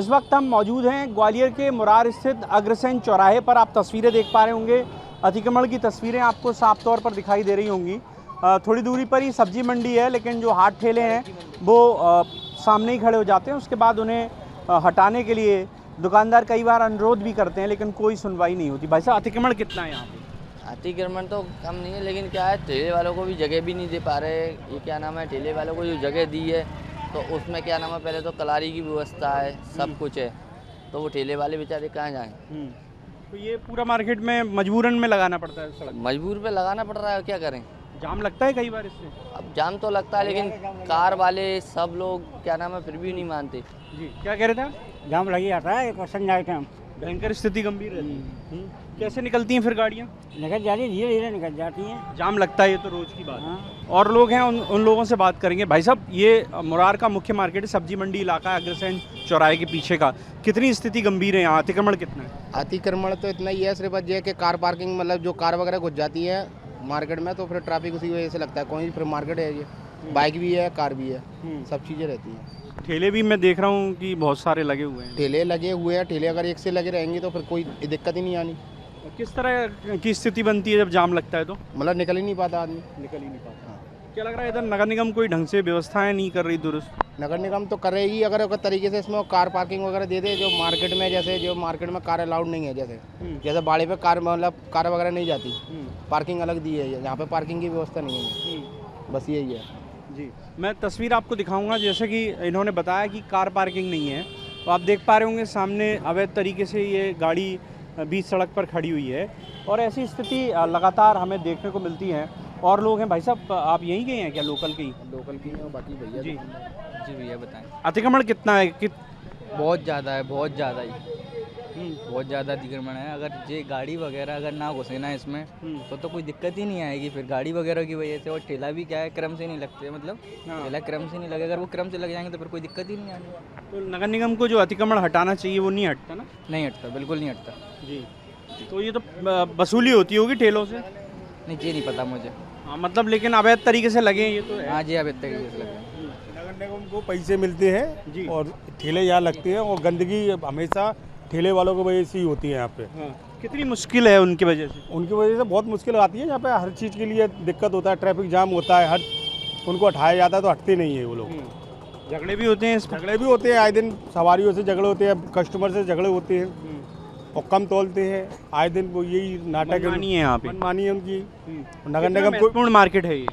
इस वक्त हम मौजूद हैं ग्वालियर के मुरार स्थित अग्रसेन चौराहे पर। आप तस्वीरें देख पा रहे होंगे, अतिक्रमण की तस्वीरें आपको साफ तौर पर दिखाई दे रही होंगी। थोड़ी दूरी पर ही सब्जी मंडी है, लेकिन जो हाट ठेले हैं वो सामने ही खड़े हो जाते हैं। उसके बाद उन्हें हटाने के लिए दुकानदार कई बार अनुरोध भी करते हैं, लेकिन कोई सुनवाई नहीं होती। भाई साहब, अतिक्रमण कितना है यहाँ पे? अतिक्रमण तो कम नहीं है, लेकिन क्या है, ठेले वालों को भी जगह भी नहीं दे पा रहे। ये क्या नाम है, ठेले वालों को जो जगह दी है तो उसमें क्या नाम है, पहले तो कलारी की व्यवस्था है, सब कुछ है, तो वो ठेले वाले बेचारे कहाँ जाएं। तो ये पूरा मार्केट में मजबूरन में लगाना पड़ता है सड़क? मजबूर पे लगाना पड़ रहा है, क्या करें। जाम लगता है कई बार इससे? अब जाम तो लगता है, लेकिन कार वाले सब लोग क्या नाम है फिर भी नहीं मानते। जी, क्या कह रहे थे आप? जाम लगी जाता है, क्वेश्चन आइटम भयंकर स्थिति गंभीर रहती है। कैसे निकलती हैं फिर गाड़ियाँ? निकल जाती है, धीरे धीरे निकल जाती हैं। जाम लगता है, ये तो रोज की बात है। हाँ। और लोग हैं, उन लोगों से बात करेंगे। भाई साहब, ये मुरार का मुख्य मार्केट है, सब्जी मंडी इलाका है अग्रसेन चौराहे के पीछे का। कितनी स्थिति गंभीर है यहाँ? अतिक्रमण कितना है? अतिक्रमण तो इतना ही है, सिर्फ ये है कि कार पार्किंग, मतलब जो कार वगैरह घुस जाती है मार्केट में, तो फिर ट्रैफिक उसी वजह से लगता है। कोई फिर मार्केट है, ये बाइक भी है, कार भी है, सब चीज़ें रहती हैं। ठेले भी मैं देख रहा हूँ कि बहुत सारे लगे हुए हैं। ठेले लगे हुए हैं, ठेले अगर एक से लगे रहेंगे तो फिर कोई दिक्कत ही नहीं आनी। किस तरह की स्थिति बनती है जब जाम लगता है? तो मतलब निकल ही नहीं पाता आदमी। निकल ही नहीं पाता। क्या लग रहा है इधर नगर निगम कोई ढंग से व्यवस्थाएं नहीं कर रही दुरुस्त? नगर निगम तो करेगी अगर तरीके से इसमें कार पार्किंग वगैरह दे दे, जो मार्केट में, जैसे जो मार्केट में कार अलाउड नहीं है, जैसे बाड़े पे कार, मतलब कार वगैरह नहीं जाती, पार्किंग अलग दी है, यहाँ पे पार्किंग की व्यवस्था नहीं है, बस यही है। जी, मैं तस्वीर आपको दिखाऊंगा। जैसे कि इन्होंने बताया कि कार पार्किंग नहीं है, तो आप देख पा रहे होंगे सामने अवैध तरीके से ये गाड़ी बीच सड़क पर खड़ी हुई है, और ऐसी स्थिति लगातार हमें देखने को मिलती है। और लोग हैं। भाई साहब, आप यहीं के हैं क्या? लोकल के ही? लोकल की है, बाकी भैया। जी जी भैया बताएं। अतिक्रमण कितना है? बहुत ज़्यादा है, बहुत ज़्यादा ही, बहुत ज़्यादा अतिक्रमण है। अगर ये गाड़ी वगैरह अगर ना घुसे ना इसमें तो कोई दिक्कत ही नहीं आएगी फिर गाड़ी वगैरह की वजह से। और ठेला भी क्या है, क्रम से नहीं लगते, मतलब ठेला क्रम से नहीं लगे। अगर वो क्रम से लग जाएंगे तो फिर कोई दिक्कत ही नहीं आएगी। तो नगर निगम को जो अतिक्रमण हटाना चाहिए वो नहीं हटता ना? नहीं हटता, बिल्कुल नहीं हटता। जी, तो ये तो वसूली होती होगी ठेलों से? नहीं, ये नहीं पता मुझे। हाँ, मतलब लेकिन अवैध तरीके से लगे हैं ये तो है। हाँ जी, अवैध तरीके से लगे। नगर निगम को पैसे मिलते हैं जी, और ठेले यहाँ लगते हैं, और गंदगी हमेशा ठेले वालों की वजह से ही होती है यहाँ पे। हाँ। कितनी मुश्किल है उनकी वजह से? उनकी वजह से बहुत मुश्किल आती है, यहाँ पे हर चीज़ के लिए दिक्कत होता है, ट्रैफिक जाम होता है, हर उनको हटाया जाता है तो हटते नहीं है वो लोग। झगड़े भी होते हैं इसमें? झगड़े भी होते हैं, आए दिन सवारियों से झगड़े होते हैं, कस्टमर से झगड़े होते हैं, और कम तोलते हैं आए दिन। वो यही नाटक मनमानी है यहाँ पे। मनमानी है उनकी। नगर कितना निगम को महत्वपूर्ण मार्केट है ये?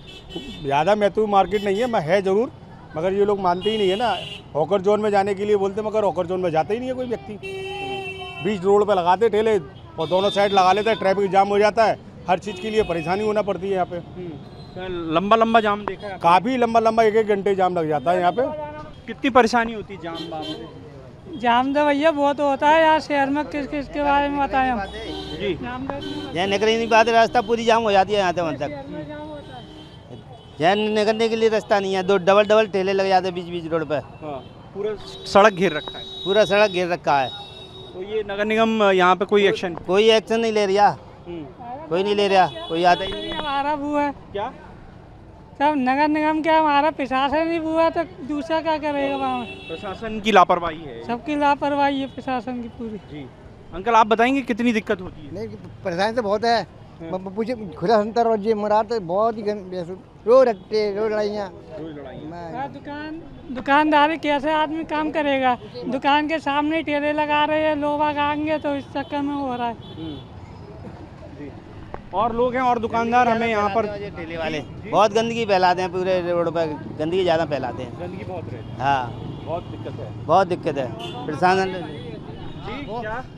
ज़्यादा महत्वपूर्ण मार्केट नहीं है, है ज़रूर, मगर ये लोग मानते ही नहीं है ना। हॉकर जोन में जाने के लिए बोलते, मगर हॉकर जोन में जाता ही नहीं है कोई व्यक्ति। बीच रोड पे लगाते ठेले और दोनों साइड लगा लेते हैं, ट्रैफिक जाम हो जाता है, हर चीज़ के लिए परेशानी होना पड़ती है यहाँ पे। लंबा लंबा जाम देखा है? काफ़ी लंबा लंबा 1-1 घंटे जाम लग जाता है यहाँ पे। कितनी परेशानी होती है जाम बाबू? जाम तो भैया बहुत होता है यार शहर में, किस किस के बारे में बताएं हम? जी, यहाँ निकल ही नहीं पाते, रास्ता पूरी जाम हो जाती है यहाँ से वहाँ तक। यहाँ निकलने के लिए रास्ता नहीं है, दो डबल ठेले लग जाते हैं बीच बीच रोड पे। हाँ, पूरा सड़क घेर रखा है। पूरा सड़क घेर रखा है। तो ये नगर निगम यहाँ पे कोई एक्शन? कोई एक्शन नहीं ले रहा, कोई नहीं ले रहा, कोई आता ही नहीं। हमारा वो है क्या? सब नगर निगम क्या, हमारा प्रशासन ही हुआ तो दूसरा क्या करेगा वहाँ में? प्रशासन की लापरवाही है। सबकी लापरवाही है प्रशासन की पूरी। जी, अंकल आप बताएंगे कितनी दिक्कत होती है? नहीं, परेशानी तो बहुत है। मुझे खुदा संतर और ये मुरार तो बहुत ही रोज रखते, रोज लड़ाइयाँ। दुकानदारी कैसे आदमी काम करेगा? दुकान के सामने ठेले लगा रहे हैं, लोग आएंगे तो इस चक्कर में हो रहा है। और लोग हैं और दुकानदार हमें यहाँ पर ठेले वाले बहुत गंदगी फैलाते हैं, पूरे रोड पर गंदगी ज़्यादा फैलाते हैं। गंदगी बहुत रहती है। हाँ, बहुत दिक्कत है। बहुत दिक्कत है, प्रशासन।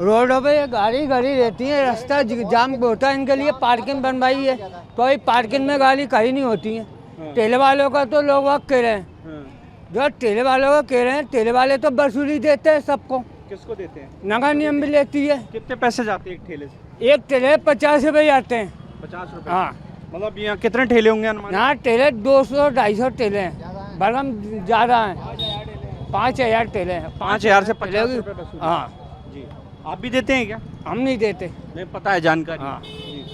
रोडों पे गाड़ी खड़ी रहती है, रास्ता जाम होता है, इनके लिए पार्किंग बनवाई है, तो भाई पार्किंग में गाड़ी खड़ी नहीं होती है। ठेले वालों का तो लोग वक्त कह रहे हैं, जो ठेले वालों का कह रहे हैं, ठेले वाले तो वसूली देते हैं सबको। किसको देते हैं? नगर निगम भी लेती है। कितने पैसे जाते हैं एक ठेले से? एक ठेले 50 रुपये आते हैं। 50 रुपये? हाँ, मतलब यहाँ कितने ठेले होंगे अनुमान? यहाँ ठेले 200-250 ठेले हैं, बलम ज़्यादा हैं, 5000 ठेले हैं। 5000 से 50 रुपये वसूली? हाँ जी, आप भी देते हैं क्या? हम नहीं देते। नहीं पता है, जानकारी। हाँ। जी,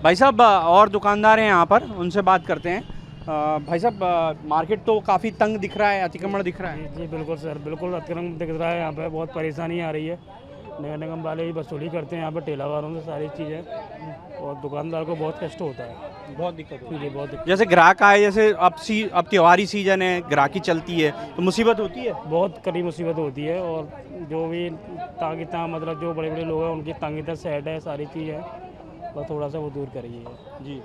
भाई साहब और दुकानदार हैं यहाँ पर, उनसे बात करते हैं। भाई साहब मार्केट तो काफ़ी तंग दिख रहा है, अतिक्रमण दिख रहा है। जी बिल्कुल सर, बिल्कुल अतिक्रमण दिख रहा है। यहाँ पे बहुत परेशानी आ रही है। नगर निगम वाले ही वसूली करते हैं यहाँ पे ठेला वालों से सारी चीज़ें, और दुकानदार को बहुत कष्ट होता है, बहुत दिक्कत होती जी बहुत दिक्कत। जैसे ग्राहक आए, जैसे अब त्योहारी सीजन है, ग्राहकी चलती है तो मुसीबत होती है। बहुत कड़ी मुसीबत होती है, और जो भी तांगिता मतलब जो बड़े बड़े लोग हैं उनकी तांगिता सेट है, सारी चीज़ है, बस थोड़ा सा वो दूर करिए जी।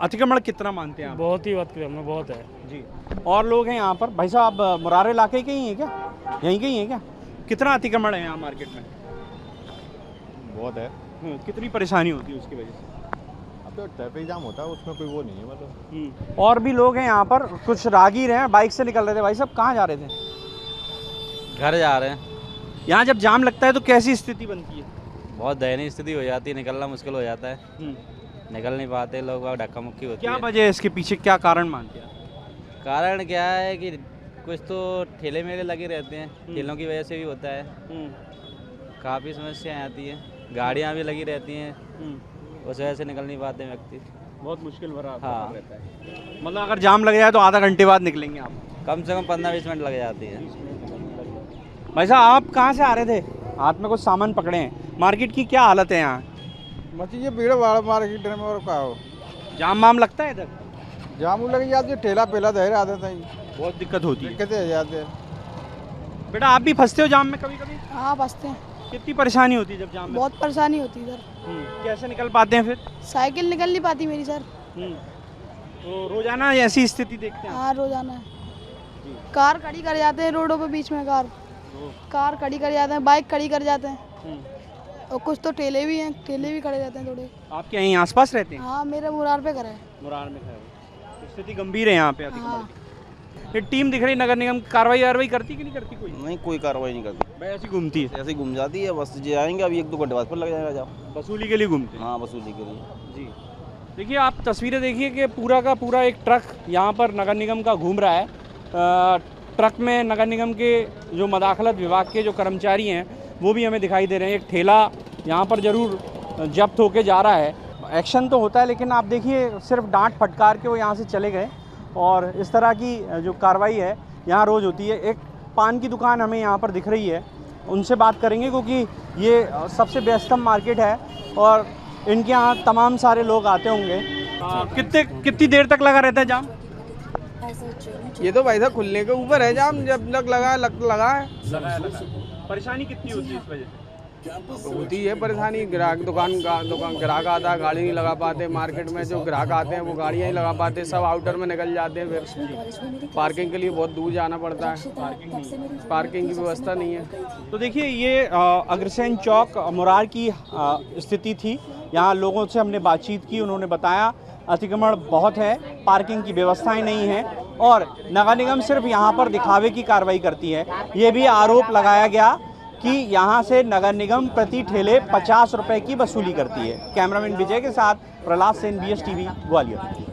अतिक्रमण कितना मानते हैं आप? बहुत ही अतिक्रमण बहुत है जी। और लोग हैं यहाँ पर। भाई साहब आप मुरार इलाके के ही हैं क्या, यहीं के ही हैं क्या? कितना अतिक्रमण है यहाँ मार्केट में? बहुत है। कितनी परेशानी होती है उसकी वजह से? अब तो ट्रैफिक जाम होता है, उसमें कोई वो नहीं है मतलब। और भी लोग हैं यहाँ पर, कुछ राहगीर हैं, बाइक से निकल रहे थे। भाई साहब कहाँ जा रहे थे? घर जा रहे हैं। यहाँ जब जाम लगता है तो कैसी स्थिति बनती है? बहुत दयनीय स्थिति हो जाती है, निकलना मुश्किल हो जाता है, निकल नहीं पाते लोग, धक्का मुक्की होती क्या है। वजह है इसके पीछे, क्या कारण मानते हैं? कारण क्या है कि कुछ तो ठेले मेले लगे रहते हैं, ठेलों की वजह से भी होता है, काफ़ी समस्याएं आती हैं, गाड़ियाँ भी लगी रहती हैं, उस वजह से निकल नहीं पाते व्यक्ति। बहुत मुश्किल भरा हाँ। रहता है। मतलब अगर जाम लग जाए तो आधा घंटे बाद निकलेंगे आप? कम से कम 15-20 मिनट लग जाती है। भाई साहब आप कहाँ से आ रहे थे? हाथ में कुछ सामान पकड़े हैं। मार्केट की क्या हालत है यहाँ? मची ये भीड़ भाड़ मार्केट में, और का हो जाम वाम लगता है इधर? जाम लग जाती है, ठेला पेला दे आते थे, बहुत दिक्कत होती है। दिक्कतें हो जाते हैं। बेटा आप भी फंसते हो जाम में कभी कभी? हाँ फंसते हैं, कितनी परेशानी होती है जब जाम में? बहुत परेशानी होती है सर। कैसे निकल पाते हैं फिर? साइकिल निकल नहीं पाती मेरी सर। तो रोजाना ऐसी स्थिति देखते हैं? हाँ रोजाना है। कार खड़ी कर जाते हैं रोडों पे, बीच में कार खड़ी कर जाते हैं, बाइक खड़ी कर जाते हैं, और कुछ तो ठेले भी हैं, ठेले भी खड़े जाते हैं थोड़े। आपके यहीं आसपास रहते हैं? हाँ मेरे मुरार पे घर है। मुरार में है। स्थिति गंभीर है यहाँ पे अतिक्रमण की। ये टीम दिख रही नगर निगम कार्रवाई करती कि नहीं करती? कोई नहीं, कोई कार्रवाई नहीं करती, भाई ऐसी घूमती है? ऐसे ही घूम जाती है बस। जी आएंगे अभी 1-2 घंटे बाद फिर लग जाएगा जाओ। वसूली के लिए घूमते हैं? हाँ वसूली के लिए। जी देखिए आप तस्वीरें देखिए कि पूरा का पूरा एक ट्रक यहाँ पर नगर निगम का घूम रहा है। ट्रक में नगर निगम के जो मदाखलत विभाग के जो कर्मचारी हैं वो भी हमें दिखाई दे रहे हैं। एक ठेला यहाँ पर ज़रूर जब्त होके जा रहा है। एक्शन तो होता है, लेकिन आप देखिए सिर्फ डांट फटकार के वो यहाँ से चले गए। और इस तरह की जो कार्रवाई है यहाँ रोज़ होती है। एक पान की दुकान हमें यहाँ पर दिख रही है, उनसे बात करेंगे क्योंकि ये सबसे व्यस्तम मार्केट है और इनके यहाँ तमाम सारे लोग आते होंगे। कितनी देर तक लगा रहता है जाम? ये तो भाई साहब खुलने के ऊपर है जाम, जब लगा है। परेशानी कितनी होती है इस वजह से? होती है परेशानी। ग्राहक दुकान ग्राहक आता है, गाड़ी नहीं लगा पाते। मार्केट में जो ग्राहक आते हैं वो गाड़ियाँ नहीं लगा पाते, सब आउटर में निकल जाते हैं। फिर पार्किंग के लिए बहुत दूर जाना पड़ता है, पार्किंग की व्यवस्था नहीं है। तो देखिए ये अग्रसेन चौक मुरार की स्थिति थी। यहाँ लोगों से हमने बातचीत की, उन्होंने बताया अतिक्रमण बहुत है, पार्किंग की व्यवस्थाएं नहीं है और नगर निगम सिर्फ यहाँ पर दिखावे की कार्रवाई करती है। ये भी आरोप लगाया गया कि यहाँ से नगर निगम प्रति ठेले 50 रुपए की वसूली करती है। कैमरामैन विजय के साथ प्रहलाद सेन, BS TV, ग्वालियर।